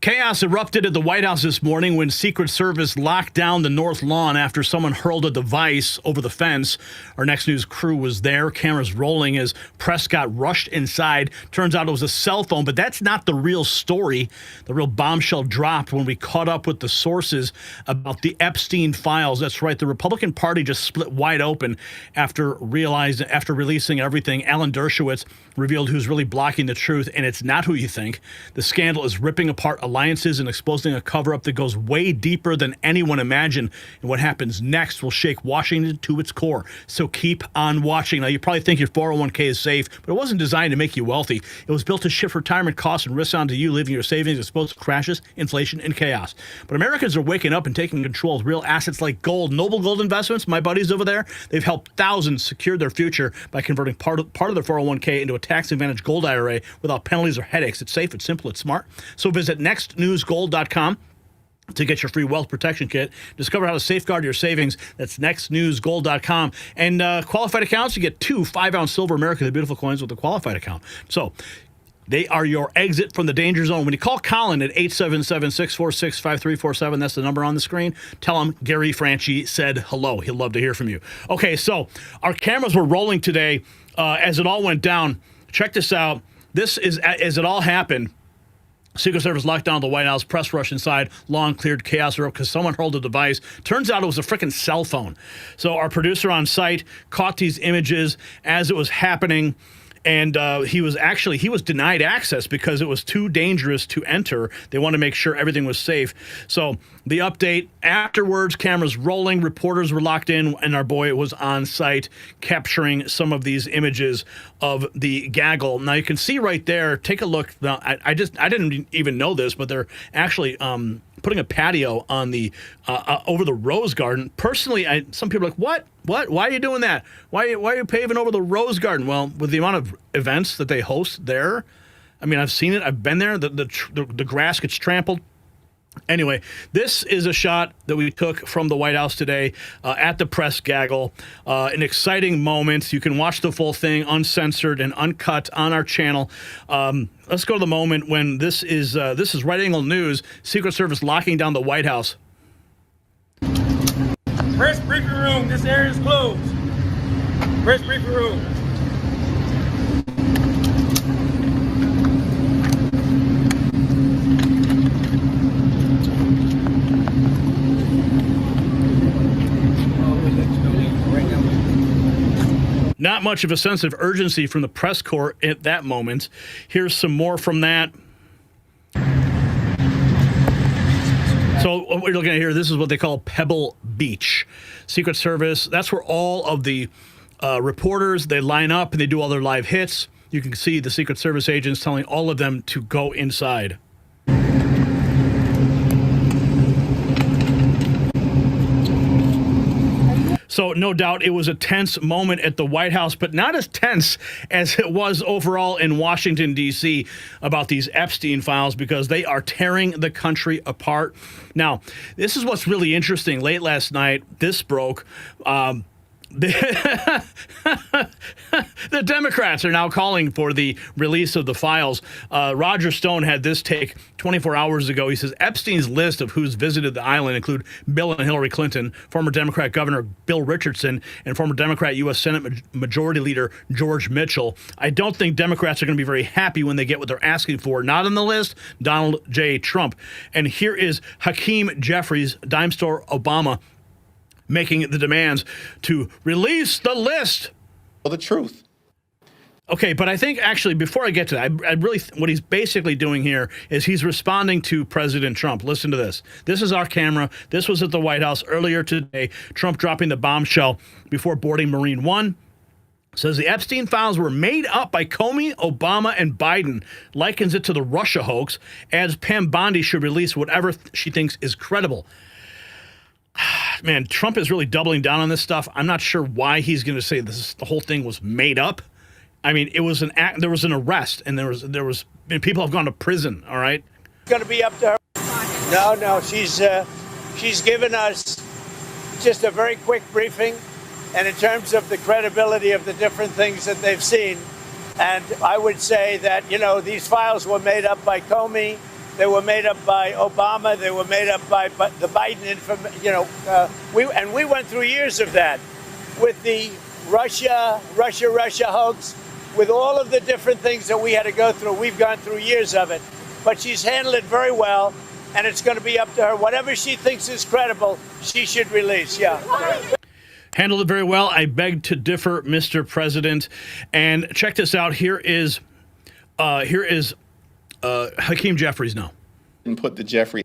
Chaos erupted at the White House this morning when Secret Service locked down the North Lawn after someone hurled a device over the fence. Our Next News crew was there, cameras rolling as press got rushed inside. Turns out it was a cell phone, but that's not the real story. The real bombshell dropped when we caught up with the sources about the Epstein files. That's right, the Republican Party just split wide open after releasing everything. Alan Dershowitz revealed who's really blocking the truth, and it's not who you think. The scandal is ripping apart alliances and exposing a cover-up that goes way deeper than anyone imagined. And what happens next will shake Washington to its core. So keep on watching. Now, you probably think your 401k is safe, but it wasn't designed to make you wealthy. It was built to shift retirement costs and risks onto you, leaving your savings exposed to crashes, inflation, and chaos. But Americans are waking up and taking control of real assets like gold. Noble Gold Investments, my buddies over there, they've helped thousands secure their future by converting part of their 401k into a tax-advantaged gold IRA without penalties or headaches. It's safe, it's simple, it's smart. So visit nextnewsgold.com to get your free wealth protection kit. Discover how to safeguard your savings. That's nextnewsgold.com. And qualified accounts, you get 2 5-ounce silver America the Beautiful coins with a qualified account. So they are your exit from the danger zone. When you call Colin at 877-646-5347, that's the number on the screen, tell him Gary Franchi said hello. He'll love to hear from you. Okay, so our cameras were rolling today as it all went down. Check this out. This is as it all happened. Secret Service locked down the White House, press rush inside, lawn cleared, chaos erupted because someone hurled a device. Turns out it was a freaking cell phone. So our producer on site caught these images as it was happening. And he was denied access because it was too dangerous to enter. They wanted to make sure everything was safe. So the update afterwards, cameras rolling, reporters were locked in, and our boy was on site capturing some of these images of the gaggle. Now you can see right there. Take a look. Now I didn't even know this, but they're actually putting a patio on the over the Rose Garden. Personally, some people are like, what? Why are you doing that? Why are you paving over the Rose Garden? Well, with the amount of events that they host there, I mean, I've seen it. I've been there. The grass gets trampled. Anyway, this is a shot that we took from the White House today at the press gaggle. An exciting moment. You can watch the full thing uncensored and uncut on our channel. Let's go to the moment when this is right angle news. Secret Service locking down the White House. Press briefing room. This area is closed. Press briefing room. Not much of a sense of urgency from the press corps at that moment. Here's some more from that. So what we're looking at here, this is what they call Pebble Beach. Secret Service, that's where all of the reporters, they line up and they do all their live hits. You can see the Secret Service agents telling all of them to go inside. So no doubt it was a tense moment at the White House, but not as tense as it was overall in Washington, D.C. about these Epstein files because they are tearing the country apart. Now, this is what's really interesting. Late last night, this broke. The Democrats are now calling for the release of the files. Roger Stone had this take 24 hours ago. He says Epstein's list of who's visited the island include Bill and Hillary Clinton, former Democrat Governor Bill Richardson, and former Democrat U.S. Senate Majority Leader George Mitchell. I don't think Democrats are going to be very happy when they get what they're asking for. Not on the list, Donald J. Trump. And here is Hakeem Jeffries, dime store Obama, making the demands to release the list. Well, the truth. Okay, but I think actually before I get to that, I really what he's basically doing here is he's responding to President Trump. Listen to this. This is our camera. This was at the White House earlier today. Trump dropping the bombshell before boarding Marine One. Says the Epstein files were made up by Comey, Obama, and Biden. Likens it to the Russia hoax. Adds Pam Bondi should release whatever she thinks is credible. Man, Trump is really doubling down on this stuff. I'm not sure why he's going to say the whole thing was made up. I mean, it was an act. There was an arrest, and there was people have gone to prison. All right, it's going to be up to her. No, she's given us just a very quick briefing, and in terms of the credibility of the different things that they've seen, and I would say that these files were made up by Comey, They were made up by Obama. They were made up by the Biden we went through years of that with the Russia hoax, with all of the different things that we had to go through. We've gone through years of it, but she's handled it very well, and it's going to be up to her. Whatever she thinks is credible, she should release. Yeah. Handled it very well. I beg to differ, Mr. President. And check this out. Here is Hakeem Jeffries now. And put the Jeffrey.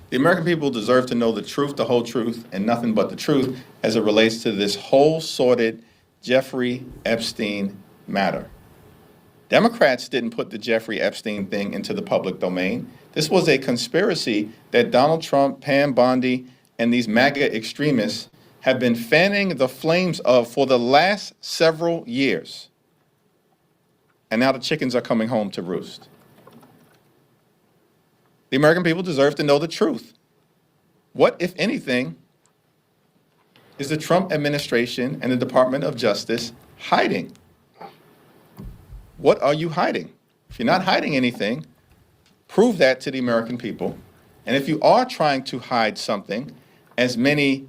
The American people deserve to know the truth, the whole truth, and nothing but the truth as it relates to this whole sordid Jeffrey Epstein matter. Democrats didn't put the Jeffrey Epstein thing into the public domain. This was a conspiracy that Donald Trump, Pam Bondi, and these MAGA extremists have been fanning the flames of for the last several years. And now the chickens are coming home to roost. The American people deserve to know the truth. What, if anything, is the Trump administration and the Department of Justice hiding? What are you hiding? If you're not hiding anything, prove that to the American people. And if you are trying to hide something, as many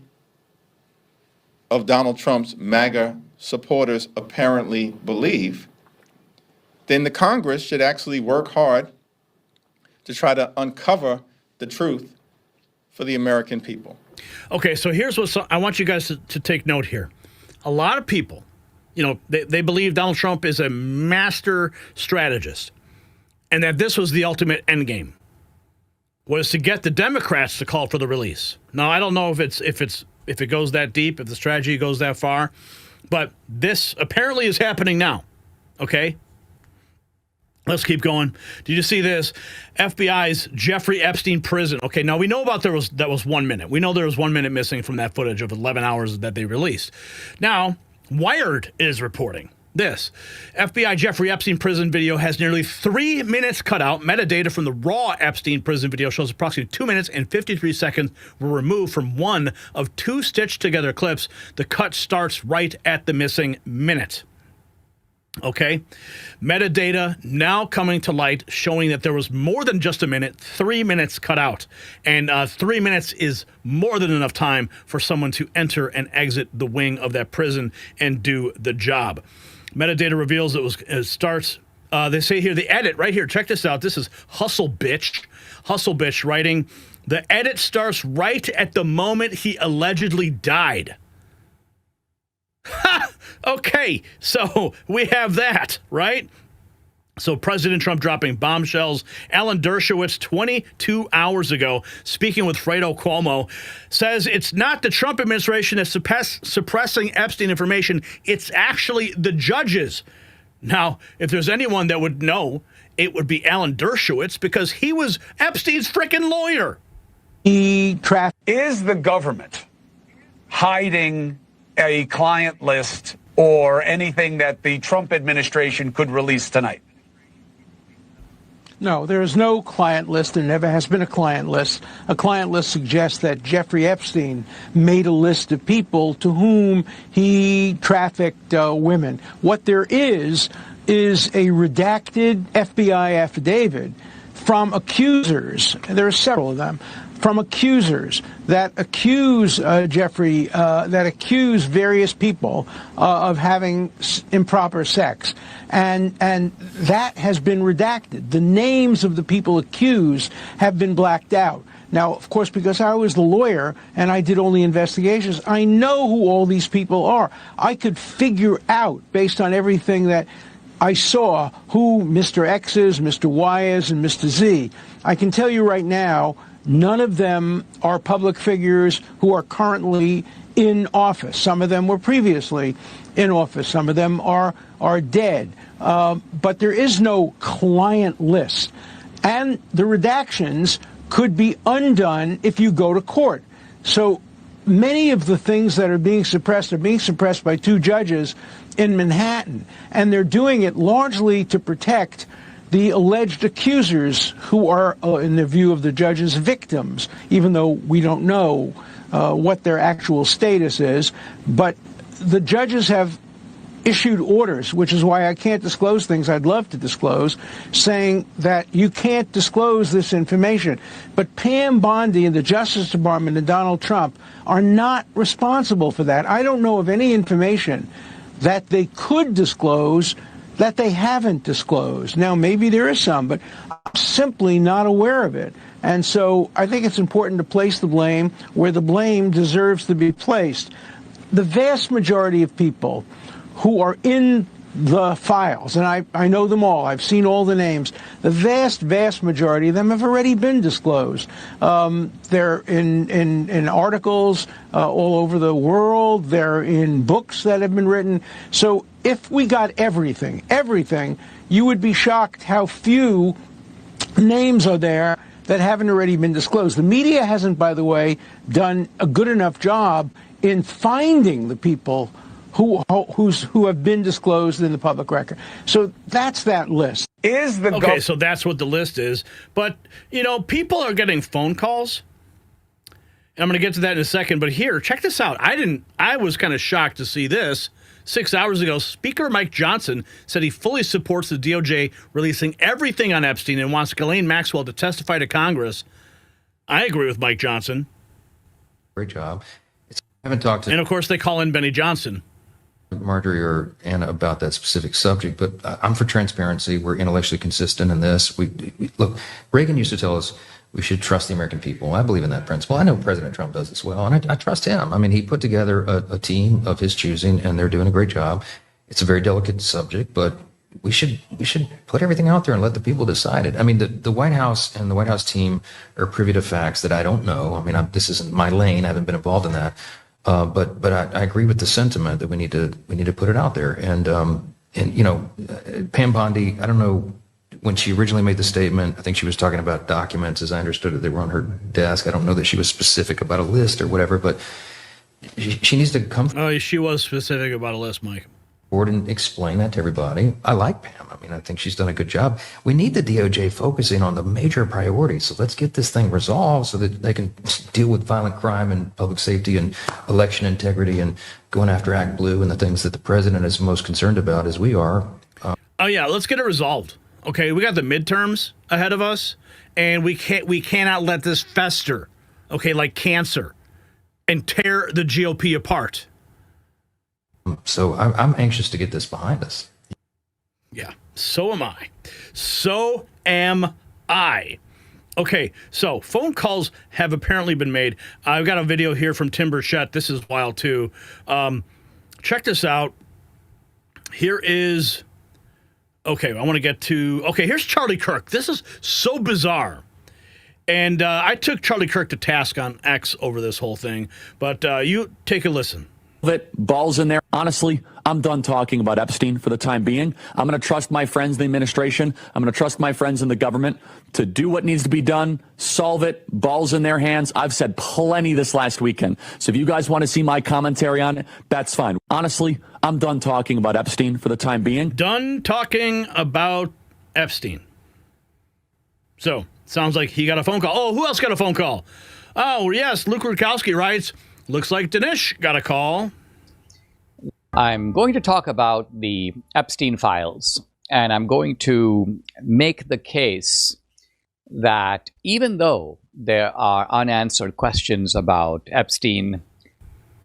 of Donald Trump's MAGA supporters apparently believe, then the Congress should actually work hard to try to uncover the truth for the American people. Okay, so here's what I want you guys to take note here. A lot of people, they believe Donald Trump is a master strategist and that this was the ultimate endgame, was to get the Democrats to call for the release. Now, I don't know if it goes that deep, if the strategy goes that far, but this apparently is happening now, okay? Let's keep going. Did you see this? FBI's Jeffrey Epstein prison. Okay, now we know about that was 1 minute. We know there was 1 minute missing from that footage of 11 hours that they released. Now, Wired is reporting this. FBI Jeffrey Epstein prison video has nearly 3 minutes cut out. Metadata from the raw Epstein prison video shows approximately 2 minutes and 53 seconds were removed from one of two stitched together clips. The cut starts right at the missing minute. Okay, metadata now coming to light, showing that there was more than just a minute, 3 minutes cut out. And 3 minutes is more than enough time for someone to enter and exit the wing of that prison and do the job. Metadata reveals it starts, they say here, the edit right here, check this out. This is Hustle Bitch writing, the edit starts right at the moment he allegedly died. Ha! Okay, so we have that, right? So President Trump dropping bombshells. Alan Dershowitz, 22 hours ago, speaking with Fredo Cuomo, says it's not the Trump administration that's suppressing Epstein information. It's actually the judges. Now, if there's anyone that would know, it would be Alan Dershowitz, because he was Epstein's frickin' lawyer. Is the government hiding a client list or anything that the Trump administration could release tonight? No, there is no client list. There never has been a client list. A client list suggests that Jeffrey Epstein made a list of people to whom he trafficked women. What there is a redacted FBI affidavit from accusers. There are several of them. From accusers that accuse Jeffrey, that accuse various people of having improper sex. And that has been redacted. The names of the people accused have been blacked out. Now, of course, because I was the lawyer and I did all the investigations, I know who all these people are. I could figure out, based on everything that I saw, who Mr. X is, Mr. Y is, and Mr. Z. I can tell you right now, none of them are public figures who are currently in office. Some of them were previously in office. Some of them are dead. But there is no client list. And the redactions could be undone if you go to court. So many of the things that are being suppressed by two judges in Manhattan. And they're doing it largely to protect the alleged accusers who are, in the view of the judges, victims, even though we don't know what their actual status is. But the judges have issued orders, which is why I can't disclose things I'd love to disclose, saying that you can't disclose this information. But Pam Bondi and the Justice Department and Donald Trump are not responsible for that. I don't know of any information that they could disclose that they haven't disclosed. Now, maybe there is some, but I'm simply not aware of it. And so I think it's important to place the blame where the blame deserves to be placed. The vast majority of people who are in the files, and I know them all, I've seen all the names, the vast majority of them have already been disclosed. They're in articles all over the world, they're in books that have been written. So if we got everything, you would be shocked how few names are there that haven't already been disclosed. The media hasn't, by the way, done a good enough job in finding the people who have been disclosed in the public record. So that's that list. Okay, so that's what the list is. But, you know, people are getting phone calls. And I'm going to get to that in a second. But here, check this out. I was kind of shocked to see this. 6 hours ago, Speaker Mike Johnson said he fully supports the DOJ releasing everything on Epstein and wants Ghislaine Maxwell to testify to Congress. I agree with Mike Johnson. Great job. I haven't talked to... And, of course, they call in Benny Johnson. Marjorie or Anna about that specific subject, but I'm for transparency. We're intellectually consistent in this. Look, Reagan used to tell us we should trust the American people. I believe in that principle. I know President Trump does as well, and I trust him. I mean, he put together a team of his choosing, and they're doing a great job. It's a very delicate subject, but we should put everything out there and let the people decide it. I mean, the White House and the White House team are privy to facts that I don't know. I mean, this isn't my lane. I haven't been involved in that. But I agree with the sentiment that we need to put it out there. And you know, Pam Bondi, I don't know, when she originally made the statement, I think she was talking about documents, as I understood it, they were on her desk. I don't know that she was specific about a list or whatever, but she needs to come forward. She was specific about a list, Mike. Forward and explain that to everybody. I like Pam. I mean, I think she's done a good job. We need the DOJ focusing on the major priorities. So let's get this thing resolved so that they can deal with violent crime and public safety and election integrity and going after Act Blue and the things that the president is most concerned about, as we are. Oh yeah, let's get it resolved. Okay, we got the midterms ahead of us, and we cannot let this fester. Okay, like cancer, and tear the GOP apart. So I'm anxious to get this behind us. Yeah, so am I. So am I. Okay, so phone calls have apparently been made. I've got a video here from Tim Burchett. This is wild, too. Check this out. Here is... Okay, I want to get to... Okay, here's Charlie Kirk. This is so bizarre. And I took Charlie Kirk to task on X over this whole thing. But you take a listen. Balls in there. Honestly, I'm done talking about Epstein for the time being. I'm going to trust my friends in the administration. I'm going to trust my friends in the government to do what needs to be done, solve it, balls in their hands. I've said plenty this last weekend. So if you guys want to see my commentary on it, that's fine. Honestly, I'm done talking about Epstein for the time being. Done talking about Epstein. So, sounds like he got a phone call. Oh, who else got a phone call? Oh, yes, Luke Rudkowski writes, looks like Dinesh got a call. I'm going to talk about the Epstein files, and I'm going to make the case that even though there are unanswered questions about Epstein,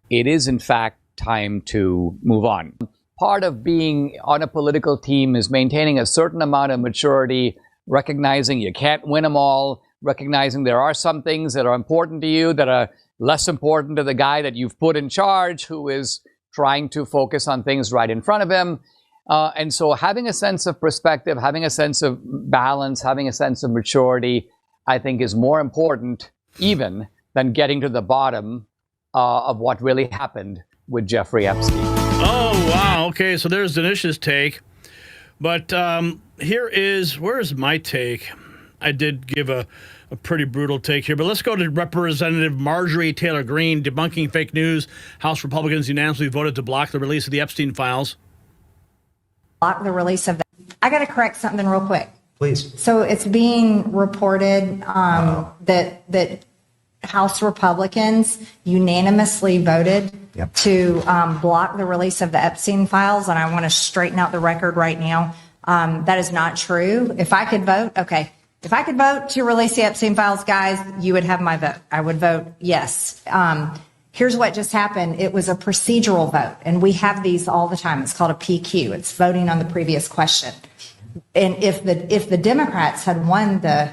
it is in fact time to move on. Part of being on a political team is maintaining a certain amount of maturity, recognizing you can't win them all, recognizing there are some things that are important to you that are less important to the guy that you've put in charge, who is trying to focus on things right in front of him. And so having a sense of perspective, having a sense of balance, having a sense of maturity, I think is more important even than getting to the bottom of what really happened with Jeffrey Epstein. Oh, wow. Okay, so there's Dinesh's take. But where's my take? I did give a pretty brutal take here, but let's go to Representative Marjorie Taylor Greene debunking fake news. House Republicans unanimously voted to block the release of the Epstein files. Block the release of that. I got to correct something real quick. Please. So it's being reported that House Republicans unanimously voted to block the release of the Epstein files, and I want to straighten out the record right now. That is not true. If I could vote, okay. If I could vote to release the Epstein files, guys, you would have my vote. I would vote yes. Here's what just happened. It was a procedural vote, and we have these all the time. It's called a PQ. It's voting on the previous question. And if the Democrats had won the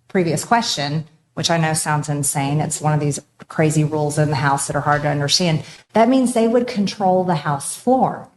previous question, which I know sounds insane, it's one of these crazy rules in the House that are hard to understand, that means they would control the House floor.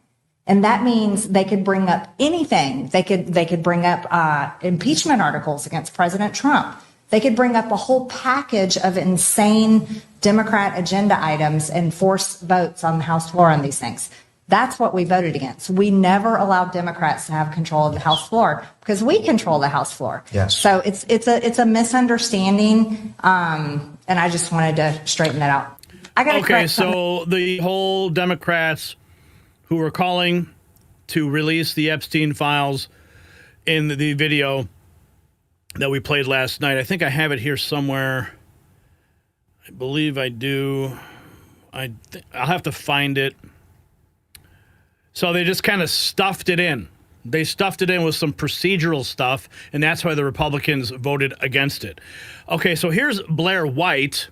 And that means they could bring up anything. They could bring up impeachment articles against President Trump. They could bring up a whole package of insane Democrat agenda items and force votes on the House floor on these things. That's what we voted against. We never allowed Democrats to have control of the House floor because we control the House floor. Yes. So it's a misunderstanding, and I just wanted to straighten that out. I got okay. So the whole Democrats who were calling to release the Epstein files in the video that we played last night. I think I have it here somewhere. I believe I do. I'll have to find it. So they just kind of stuffed it in. They stuffed it in with some procedural stuff, and that's why the Republicans voted against it. Okay, so here's Blair White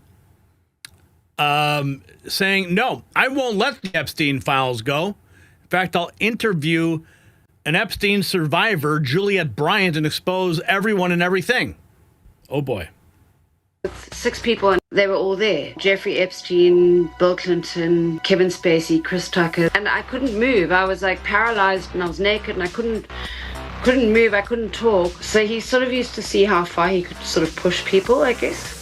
saying, no, I won't let the Epstein files go. In fact, I'll interview an Epstein survivor, Juliette Bryant, and expose everyone and everything. Oh, boy. 6 people, and they were all there. Jeffrey Epstein, Bill Clinton, Kevin Spacey, Chris Tucker. And I couldn't move. I was like paralyzed and I was naked and I couldn't move. I couldn't talk. So he sort of used to see how far he could sort of push people, I guess.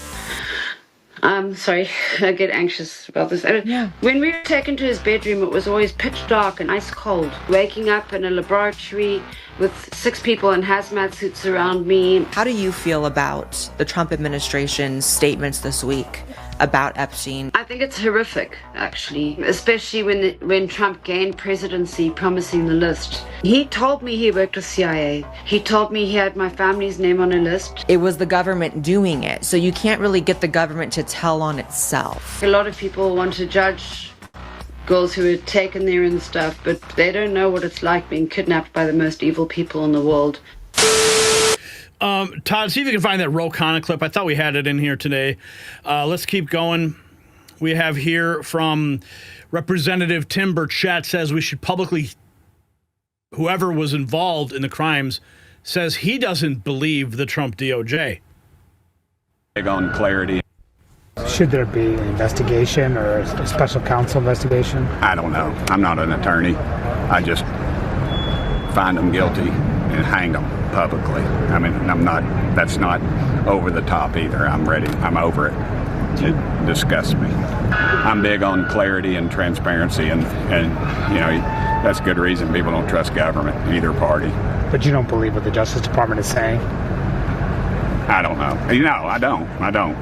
Sorry, I get anxious about this. Yeah. When we were taken to his bedroom, it was always pitch dark and ice cold. Waking up in a laboratory with 6 people in hazmat suits around me. How do you feel about the Trump administration's statements this week about Epstein? I think it's horrific, actually, especially when Trump gained presidency promising the list. He told me he worked with CIA. He told me he had my family's name on a list. It was the government doing it, so you can't really get the government to tell on itself. A lot of people want to judge girls who were taken there and stuff, but they don't know what it's like being kidnapped by the most evil people in the world. Todd, see if you can find that Ro Khanna clip. I thought we had it in here today. Let's keep going. We have here from Representative Tim Burchett says we should publicly, whoever was involved in the crimes, says he doesn't believe the Trump DOJ. Big on clarity. Should there be an investigation or a special counsel investigation? I don't know. I'm not an attorney. I just find them guilty and hang them publicly. I mean, that's not over the top either. I'm ready. I'm over it. It disgusts me. I'm big on clarity and transparency, and you know, that's good reason people don't trust government, either party. But you don't believe what the Justice Department is saying? I don't know. No, I don't.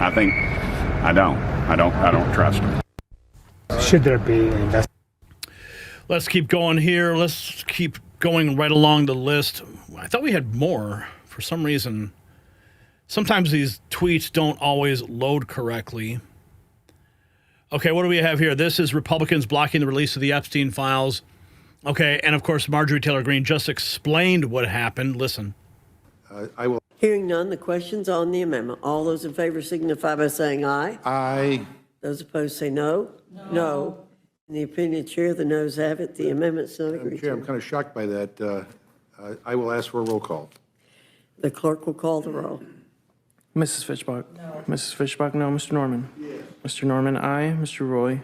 I think I don't trust them. Should there be an investigation? Let's keep going here. Let's keep going right along the list. I thought we had more. For some reason, sometimes these tweets don't always load correctly. Okay, what do we have here? This is Republicans blocking the release of the Epstein files. Okay, and of course, Marjorie Taylor Greene just explained what happened. Listen. I will. Hearing none, the question's on the amendment. All those in favor signify by saying aye. Aye. Those opposed say no. No. In the opinion of the chair, the noes have it. The amendment's not agreed Chair, to. I'm kind of shocked by that. I will ask for a roll call. The clerk will call the roll. Mrs. Fitchbach. No. Mrs. Fitchbach, no. Mr. Norman. Yes. Mr. Norman, aye. Mr. Roy.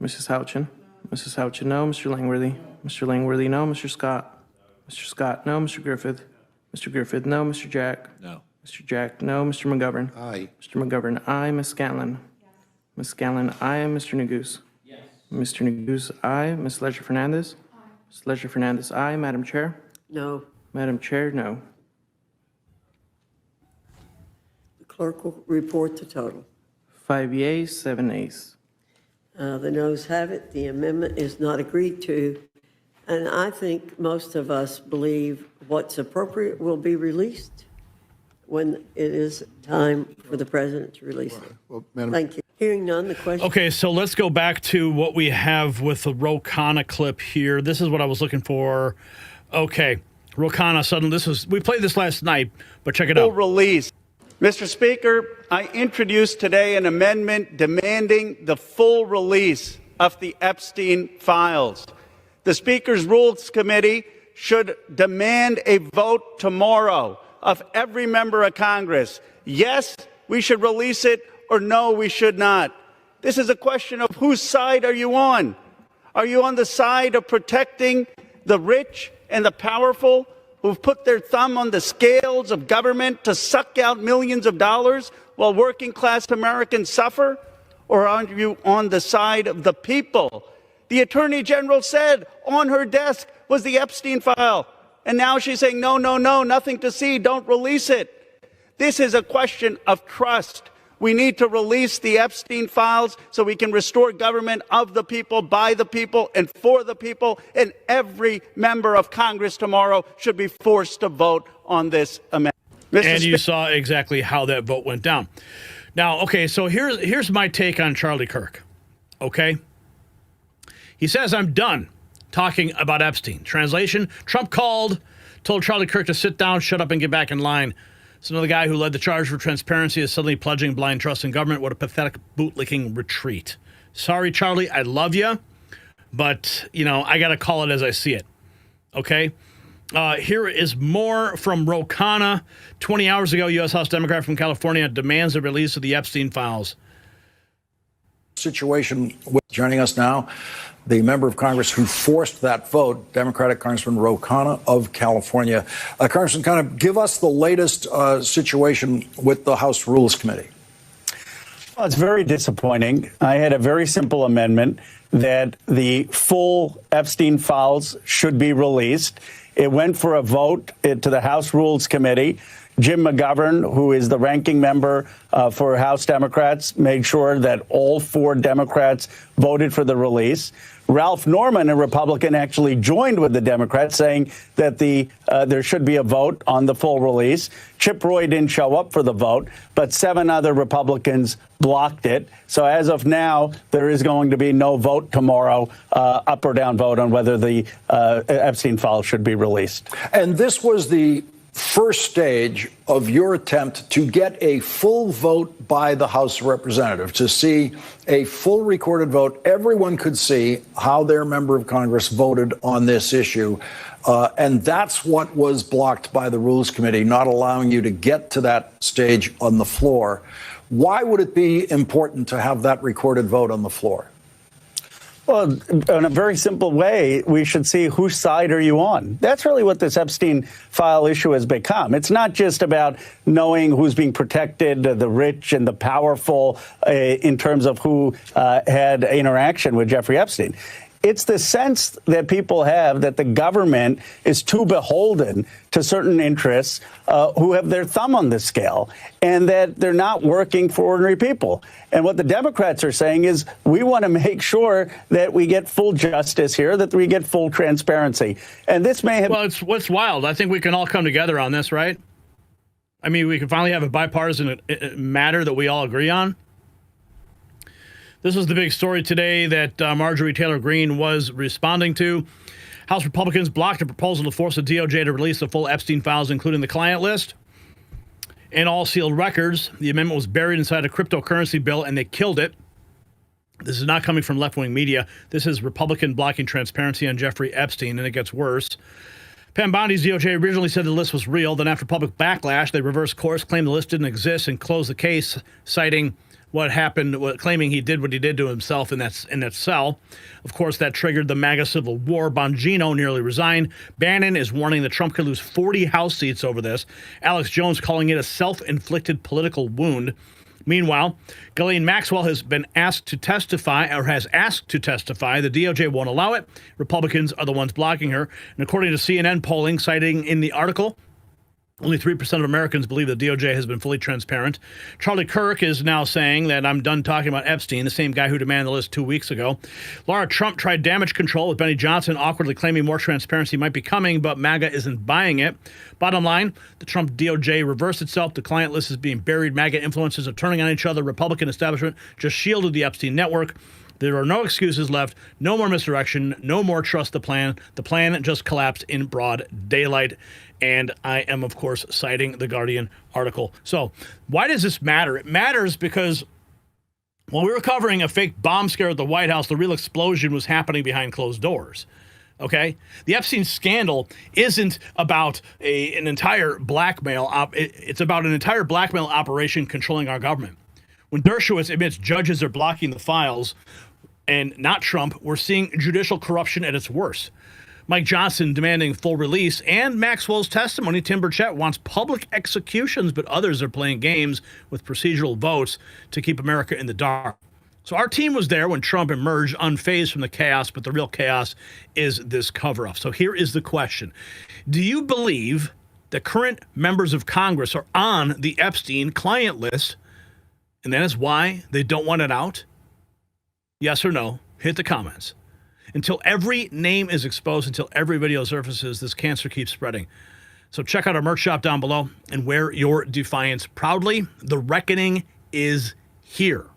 Mrs. Houchin. Mrs. Houchin, no. Mr. Langworthy. Mr. Langworthy, no. Mr. Scott. Mr. Scott, no. Mr. Griffith. Mr. Griffith, no. Mr. Jack. No. Mr. Jack, no. Mr. McGovern. Aye. Mr. McGovern, aye. Ms. Scanlon. Ms. Scanlon, aye. Mr. Neguse. Yes. Mr. Neguse, aye. Ms. Ledger Fernandez. Aye. Ms. Ledger Fernandez, aye. Madam Chair. No. Madam Chair, no. The clerk will report the total. 5 yeas, 7 nays. The noes have it. The amendment is not agreed to. And I think most of us believe what's appropriate will be released when it is time for the president to release it. Well, Madam, Thank you. Hearing none, the question. Okay, so let's go back to what we have with the Ro Khanna clip here. This is what I was looking for. Okay, Ro Khanna, suddenly, we played this last night, but check it out. Full release. Mr. Speaker, I introduced today an amendment demanding the full release of the Epstein files. The Speaker's Rules Committee should demand a vote tomorrow of every member of Congress. Yes, we should release it, or no, we should not. This is a question of whose side are you on? Are you on the side of protecting the rich and the powerful who've put their thumb on the scales of government to suck out millions of dollars while working class Americans suffer? Or are you on the side of the people? The Attorney General said on her desk was the Epstein file. And now she's saying, no, no, no, nothing to see, don't release it. This is a question of trust. We need to release the Epstein files so we can restore government of the people, by the people, and for the people. And every member of Congress tomorrow should be forced to vote on this amendment. And you saw exactly how that vote went down. Now, okay, so here's my take on Charlie Kirk, okay? He says, I'm done talking about Epstein. Translation, Trump told Charlie Kirk to sit down, shut up, and get back in line. So another guy who led the charge for transparency is suddenly pledging blind trust in government. What a pathetic bootlicking retreat. Sorry, Charlie, I love you, but, I got to call it as I see it, okay? Here is more from Ro Khanna. 20 hours ago, U.S. House Democrat from California demands the release of the Epstein files. Situation joining us now, the member of Congress who forced that vote, Democratic Congressman Ro Khanna of California. Congressman, kind of give us the latest situation with the House Rules Committee. Well, it's very disappointing. I had a very simple amendment that the full Epstein files should be released. It went for a vote to the House Rules Committee. Jim McGovern, who is the ranking member for House Democrats, made sure that all 4 Democrats voted for the release. Ralph Norman, a Republican, actually joined with the Democrats, saying that there should be a vote on the full release. Chip Roy didn't show up for the vote, but 7 other Republicans blocked it. So as of now, there is going to be no vote tomorrow, up or down vote on whether the Epstein files should be released. And this was the first stage of your attempt to get a full vote by the House of Representatives, to see a full recorded vote. Everyone could see how their member of Congress voted on this issue. And that's what was blocked by the Rules Committee, not allowing you to get to that stage on the floor. Why would it be important to have that recorded vote on the floor? Well, in a very simple way, we should see whose side are you on. That's really what this Epstein file issue has become. It's not just about knowing who's being protected, the rich and the powerful, in terms of who had interaction with Jeffrey Epstein. It's the sense that people have that the government is too beholden to certain interests who have their thumb on the scale, and that they're not working for ordinary people. And what the Democrats are saying is we want to make sure that we get full justice here, that we get full transparency. And this may have... Well, it's what's wild. I think we can all come together on this, right? I mean, we can finally have a bipartisan matter that we all agree on. This was the big story today that Marjorie Taylor Greene was responding to. House Republicans blocked a proposal to force the DOJ to release the full Epstein files, including the client list and all sealed records. The amendment was buried inside a cryptocurrency bill, and they killed it. This is not coming from left-wing media. This is Republican blocking transparency on Jeffrey Epstein, and it gets worse. Pam Bondi's DOJ originally said the list was real. Then after public backlash, they reversed course, claimed the list didn't exist, and closed the case, citing what happened, claiming he did what he did to himself in that cell. Of course, that triggered the MAGA civil war. Bongino nearly resigned. Bannon is warning that Trump could lose 40 House seats over this. Alex Jones calling it a self-inflicted political wound. Meanwhile, Ghislaine Maxwell has been asked to testify, or has asked to testify. The DOJ won't allow it. Republicans are the ones blocking her. And according to CNN polling, citing in the article, Only 3% of Americans believe the DOJ has been fully transparent. Charlie Kirk is now saying that I'm done talking about Epstein, the same guy who demanded the list 2 weeks ago. Laura Trump tried damage control with Benny Johnson, awkwardly claiming more transparency might be coming, but MAGA isn't buying it. Bottom line, the Trump DOJ reversed itself. The client list is being buried. MAGA influences are turning on each other. Republican establishment just shielded the Epstein network. There are no excuses left, no more misdirection, no more trust the plan. The plan just collapsed in broad daylight. And I am, of course, citing the Guardian article. So why does this matter? It matters because while we were covering a fake bomb scare at the White House, the real explosion was happening behind closed doors. Okay? The Epstein scandal isn't about an entire blackmail. It's about an entire blackmail operation controlling our government. When Dershowitz admits judges are blocking the files and not Trump, we're seeing judicial corruption at its worst. Mike Johnson demanding full release, and Maxwell's testimony. Tim Burchett wants public executions, but others are playing games with procedural votes to keep America in the dark. So our team was there when Trump emerged unfazed from the chaos, but the real chaos is this cover-up. So here is the question. Do you believe that current members of Congress are on the Epstein client list, and that is why they don't want it out? Yes or no? Hit the comments. Until every name is exposed, until every video surfaces, this cancer keeps spreading. So check out our merch shop down below and wear your defiance proudly. The reckoning is here.